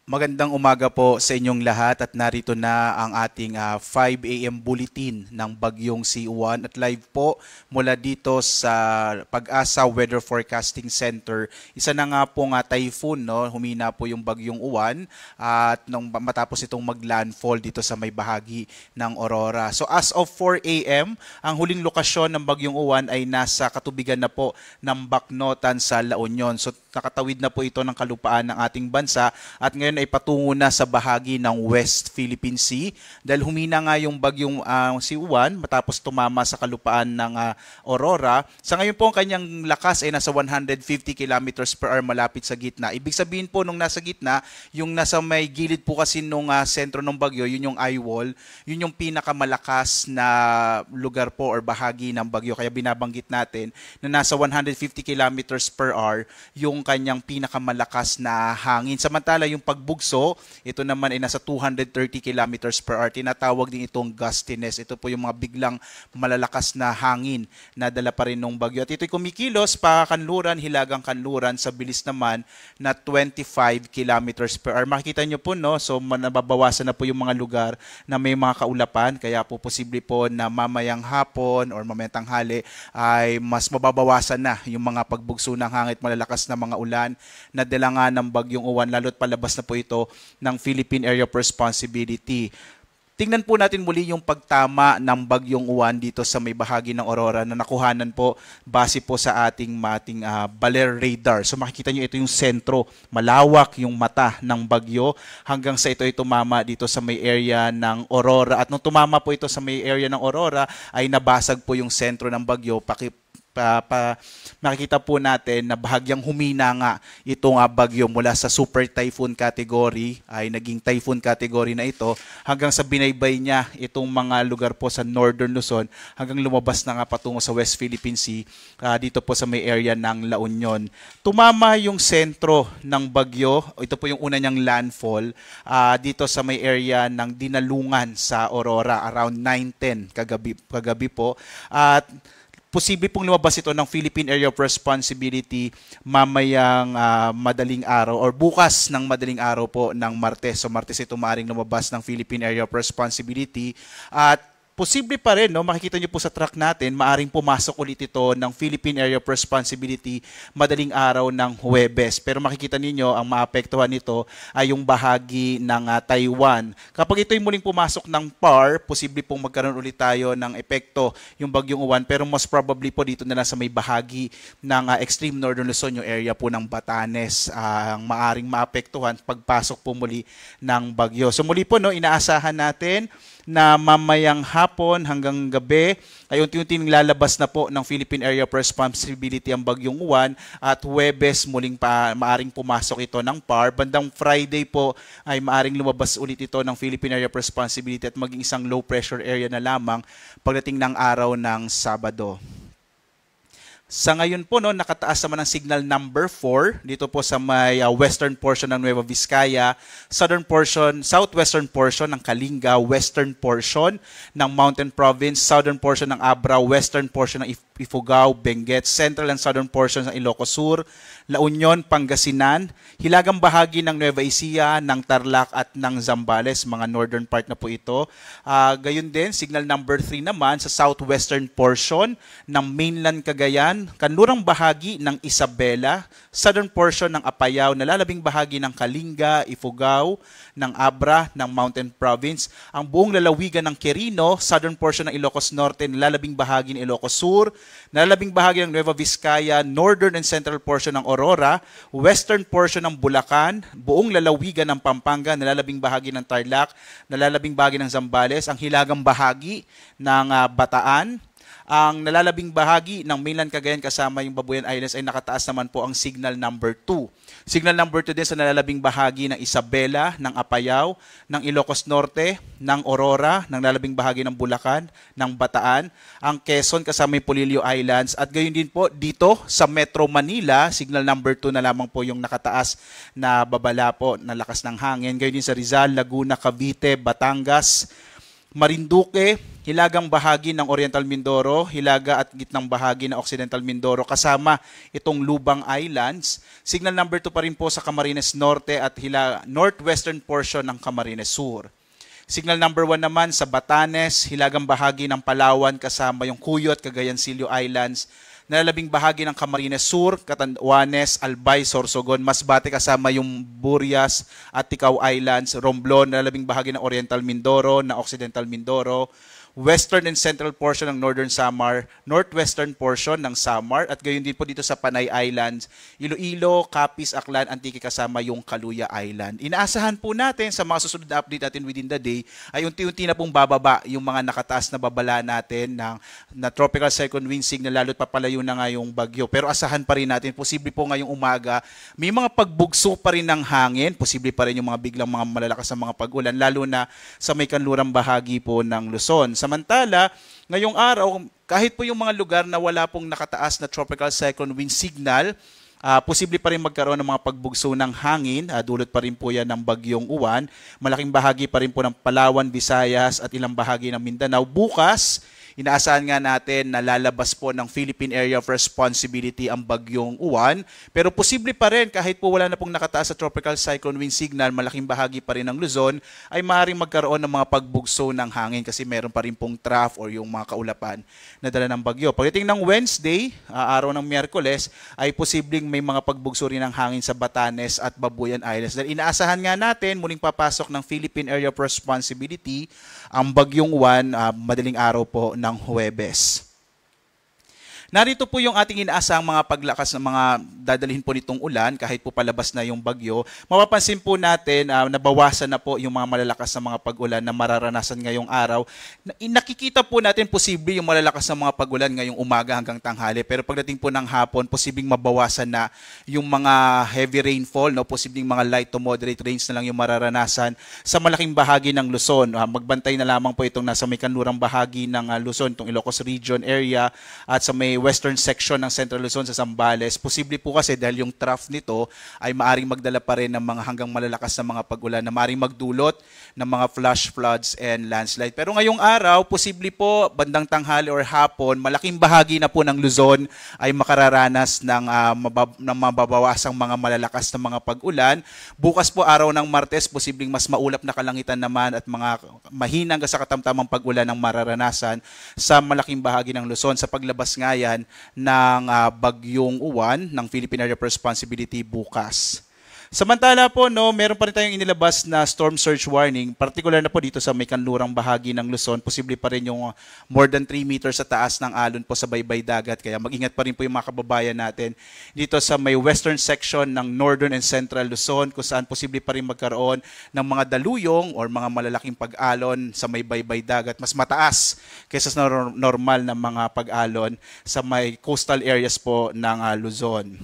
Magandang umaga po sa inyong lahat at narito na ang ating 5 a.m. bulletin ng Bagyong C1 at live po mula dito sa Pag-asa Weather Forecasting Center. Isa na nga pong typhoon, no? Humina po yung Bagyong Uwan at nung matapos itong maglandfall dito sa may bahagi ng Aurora. So as of 4 a.m., ang huling lokasyon ng Bagyong Uwan ay nasa katubigan na po ng Bacnotan sa La Union. So nakatawid na po ito ng kalupaan ng ating bansa at ngayon ay patungo na sa bahagi ng West Philippine Sea dahil humina nga yung bagyong C1 matapos tumama sa kalupaan ng Aurora. Sa ngayon po ang kanyang lakas ay nasa 150 kilometers per hour malapit sa gitna. Ibig sabihin po nung nasa gitna, yung nasa may gilid po kasi nung sentro ng bagyo, yun yung eye wall, yun yung pinakamalakas na lugar po or bahagi ng bagyo. Kaya binabanggit natin na nasa 150 kilometers per hour yung kanyang pinakamalakas na hangin. Samantala yung pagbugso, ito naman ay nasa 230 kilometers per hour. Tinatawag din itong gustiness. Ito po yung mga biglang malalakas na hangin na dala pa rin ng bagyo. At ito'y kumikilos pa kanluran, hilagang kanluran sa bilis naman na 25 kilometers per hour. Makikita nyo po, no? So nababawasan na po yung mga lugar na may mga kaulapan. Kaya po posible po na mamayang hapon or mamayang tanghali ay mas mababawasan na yung mga pagbugso ng hangin, malalakas na mga ulan na dala nga ng Bagyong Uwan, lalo't palabas na po ito ng Philippine Area of Responsibility. Tingnan po natin muli yung pagtama ng Bagyong Uwan dito sa may bahagi ng Aurora na nakuhanan po base po sa ating Baler radar. So makikita nyo ito yung sentro, malawak yung mata ng bagyo hanggang sa ito ay tumama dito sa may area ng Aurora. At nung tumama po ito sa may area ng Aurora ay nabasag po yung sentro ng bagyo. Makikita po natin na bahagyang humina nga itong bagyo mula sa super typhoon category ay naging typhoon category na ito hanggang sa binaybay niya itong mga lugar po sa Northern Luzon hanggang lumabas na nga patungo sa West Philippine Sea dito po sa may area ng La Union. Tumama yung sentro ng bagyo, ito po yung una niyang landfall dito sa may area ng Dinalungan sa Aurora around 9:10 kagabi po at posible pong lumabas ito ng Philippine Area of Responsibility mamayang madaling araw or bukas ng madaling araw po ng Martes. So Martes ito maaaring lumabas ng Philippine Area of Responsibility at posible pa rin, no? Makikita nyo po sa track natin, maaring pumasok ulit ito ng Philippine Area of Responsibility madaling araw ng Huwebes. Pero makikita ninyo, ang maapektuhan nito ay yung bahagi ng Taiwan. Kapag ito'y muling pumasok ng PAR, posible pong magkaroon ulit tayo ng epekto yung Bagyong Uwan. Pero most probably po dito na lang sa may bahagi ng extreme northern Luzon, yung area po ng Batanes, ang maaring maapektuhan pagpasok po muli ng bagyo. So muli po, no, inaasahan natin na mamayang hapon hanggang gabi ay unti-unti lalabas na po ng Philippine Area of Responsibility ang Bagyong Uwan at Huwebes muling maaring pumasok ito ng PAR. Bandang Friday po ay maaring lumabas ulit ito ng Philippine Area of Responsibility at maging isang low pressure area na lamang pagdating ng araw ng Sabado. Sa ngayon po, no, nakataas naman ang signal number 4 dito po sa may western portion ng Nueva Vizcaya, southwestern portion ng Kalinga, western portion ng Mountain Province, southern portion ng Abra, western portion ng Ifugao, Benguet, central and southern portions ng Ilocos Sur, La Union, Pangasinan, hilagang bahagi ng Nueva Ecija, ng Tarlac at ng Zambales, mga northern part na po ito. Gayon din, signal number 3 naman sa southwestern portion ng mainland Cagayan, kanlurang bahagi ng Isabela, southern portion ng Apayao, nalalabing bahagi ng Kalinga, Ifugao, ng Abra, ng Mountain Province, ang buong lalawigan ng Quirino, southern portion ng Ilocos Norte, nalalabing bahagi ng Ilocos Sur, nalalabing bahagi ng Nueva Vizcaya, northern and central portion ng Aurora, western portion ng Bulacan, buong lalawigan ng Pampanga, nalalabing bahagi ng Tarlac, nalalabing bahagi ng Zambales, ang hilagang bahagi ng Bataan, ang nalalabing bahagi ng mainland Cagayan kasama yung Babuyan Islands ay nakataas naman po ang signal number 2. Signal number 2 din sa nalalabing bahagi ng Isabela, ng Apayao, ng Ilocos Norte, ng Aurora, ng nalalabing bahagi ng Bulacan, ng Bataan, ang Quezon kasama yung Polillo Islands at gayon din po dito sa Metro Manila, signal number 2 na lamang po yung nakataas na babala po na lakas ng hangin. Gayon din sa Rizal, Laguna, Cavite, Batangas, Marinduque, hilagang bahagi ng Oriental Mindoro, hilaga at gitnang bahagi ng Occidental Mindoro kasama itong Lubang Islands. Signal number 2 pa rin po sa Camarines Norte at northwestern portion ng Camarines Sur. Signal number 1 naman sa Batanes, hilagang bahagi ng Palawan kasama yung Cuyot, Cagayancillo Islands, nalalabing bahagi ng Camarines Sur, Catanduanes, Albay, Sorsogon, Masbate kasama yung Burias at Ticao Islands, Romblon, nalalabing bahagi ng Oriental Mindoro, na Occidental Mindoro, western and central portion ng Northern Samar, northwestern portion ng Samar, at gayon din po dito sa Panay Islands, Iloilo, Capiz, Aklan, Antique kasama yung Kaluya Island. Inaasahan po natin sa mga susunod na update natin within the day ay unti-unti na pong bababa yung mga nakataas na babala natin na tropical cyclone wind signal, lalo't papalayo na nga yung bagyo. Pero asahan pa rin natin, posible po ngayong umaga, may mga pagbugso pa rin ng hangin, posible pa rin yung mga biglang mga malalakas na mga pag-ulan, lalo na sa may kanlurang bahagi po ng Luzon. Samantala, ngayong araw, kahit po yung mga lugar na wala pong nakataas na tropical cyclone wind signal, posible pa rin magkaroon ng mga pagbugso ng hangin. Dulot pa rin po yan ng bagyong Uwan. Malaking bahagi pa rin po ng Palawan, Visayas at ilang bahagi ng Mindanao. Bukas, inaasahan nga natin na lalabas po ng Philippine Area of Responsibility ang bagyong Uwan. Pero posible pa rin, kahit po wala na pong nakataas sa tropical cyclone wind signal, malaking bahagi pa rin ng Luzon, ay maaaring magkaroon ng mga pagbugso ng hangin kasi meron pa rin pong trough or yung mga kaulapan na dala ng bagyo. Pagdating ng Wednesday, araw ng Miyerkules, ay posibleng may mga pagbugso rin ng hangin sa Batanes at Babuyan Islands. Dahil inaasahan nga natin, muling papasok ng Philippine Area of Responsibility ang bagyong Uwan madaling araw po ng Huwebes. Narito po yung ating inaasang mga paglakas ng mga dadalhin po nitong ulan kahit po palabas na yung bagyo. Mapapansin po natin nabawasan na po yung mga malalakas na mga pag-ulan na mararanasan ngayong araw. Nakikita po natin posible yung malalakas na mga pag-ulan ngayong umaga hanggang tanghali, pero pagdating po ng hapon, posibleng mabawasan na yung mga heavy rainfall, no? Posibleng mga light to moderate rains na lang yung mararanasan sa malaking bahagi ng Luzon. Magbantay na lamang po itong nasa may kanlurang bahagi ng Luzon, itong Ilocos Region area at sa may western section ng Central Luzon sa Zambales. Posible po kasi dahil yung trough nito ay maaring magdala pa rin ng mga hanggang malalakas na mga pag-ulan na maaring magdulot ng mga flash floods and landslide. Pero ngayong araw, posible po bandang tanghali or hapon, malaking bahagi na po ng Luzon ay makararanas ng mababawasang mga malalakas na mga pag-ulan. Bukas po araw ng Martes, posibleng mas maulap na kalangitan naman at mga mahina hanggang sa katamtamang pag-ulan ang mararanasan sa malaking bahagi ng Luzon sa paglabas nga yan ng bagyong Uwan ng Philippine Area of Responsibility bukas. Samantala po, no, meron pa rin tayong inilabas na storm surge warning, particular na po dito sa may kanlurang bahagi ng Luzon. Posible pa rin yung more than 3 meters sa taas ng alon po sa baybay dagat. Kaya mag-ingat pa rin po yung mga kababayan natin dito sa may western section ng northern and central Luzon, kung saan posible pa rin magkaroon ng mga daluyong or mga malalaking pag-alon sa may baybay dagat. Mas mataas kaysa sa normal na mga pag-alon sa may coastal areas po ng Luzon.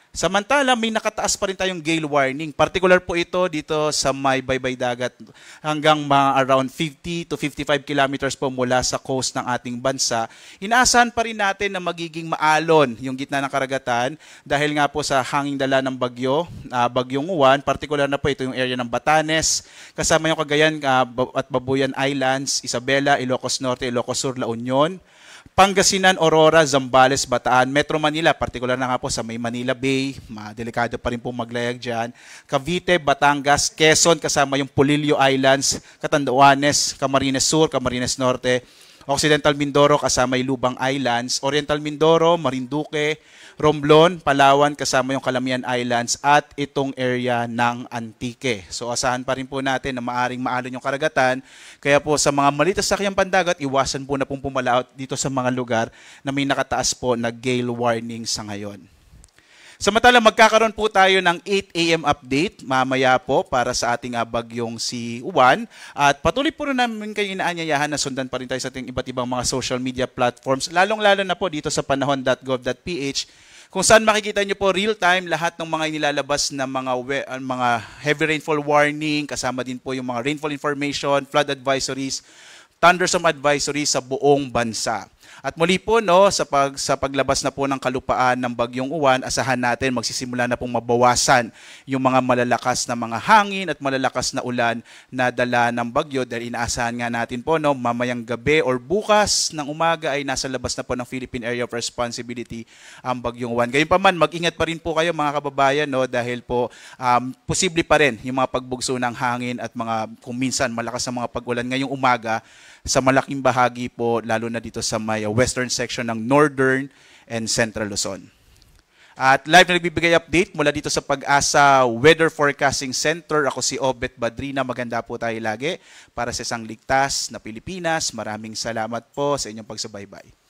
Samantala, may nakataas pa rin tayong gale warning. Particular po ito dito sa may baybay dagat hanggang mga around 50 to 55 kilometers po mula sa coast ng ating bansa. Inaasahan pa rin natin na magiging maalon yung gitna ng karagatan dahil nga po sa hanging dala ng bagyong Uwan. Particular na po ito yung area ng Batanes, kasama yung Cagayan at Babuyan Islands, Isabela, Ilocos Norte, Ilocos Sur, La Union, Pangasinan, Aurora, Zambales, Bataan, Metro Manila, particular na nga po sa may Manila Bay, delikado pa rin po maglayag dyan, Cavite, Batangas, Quezon, kasama yung Polillo Islands, Catanduanes, Camarines Sur, Camarines Norte, Occidental Mindoro, kasama yung Lubang Islands, Oriental Mindoro, Marinduque, Romblon, Palawan, kasama yung Calamian Islands at itong area ng Antique. So asahan pa rin po natin na maaring maalon yung karagatan. Kaya po sa mga maliit na sakyang pandagat, iwasan po na pong pumalaot dito sa mga lugar na may nakataas po na gale warning sa ngayon. Samantala, magkakaroon po tayo ng 8 AM update mamaya po para sa ating bagyong si Uwan. At patuloy po rin namin kayo inaanyayahan na sundan pa rin tayo sa ating iba't ibang mga social media platforms, lalong-lalo na po dito sa panahon.gov.ph, kung saan makikita nyo po real-time lahat ng mga inilalabas na mga heavy rainfall warning, kasama din po yung mga rainfall information, flood advisories, thunderstorm advisories sa buong bansa. At muli po sa paglabas na po ng kalupaan ng bagyong Uwan, asahan natin magsisimula na pong mabawasan yung mga malalakas na mga hangin at malalakas na ulan na dala ng bagyo, dahil inaasahan nga natin po mamayang gabi or bukas ng umaga ay nasa labas na po ng Philippine Area of Responsibility ang bagyong Uwan. Gayunpaman, mag-ingat pa rin po kayo mga kababayan dahil po posible pa rin yung mga pagbugso ng hangin at mga kung minsan malakas na mga pag-ulan ngayong umaga sa malaking bahagi po, lalo na dito sa may western section ng Northern and Central Luzon. At live na nagbibigay update mula dito sa Pag-asa Weather Forecasting Center. Ako si Obet Badrina. Maganda po tayo lagi para sa isang ligtas na Pilipinas. Maraming salamat po sa inyong pagsubaybay.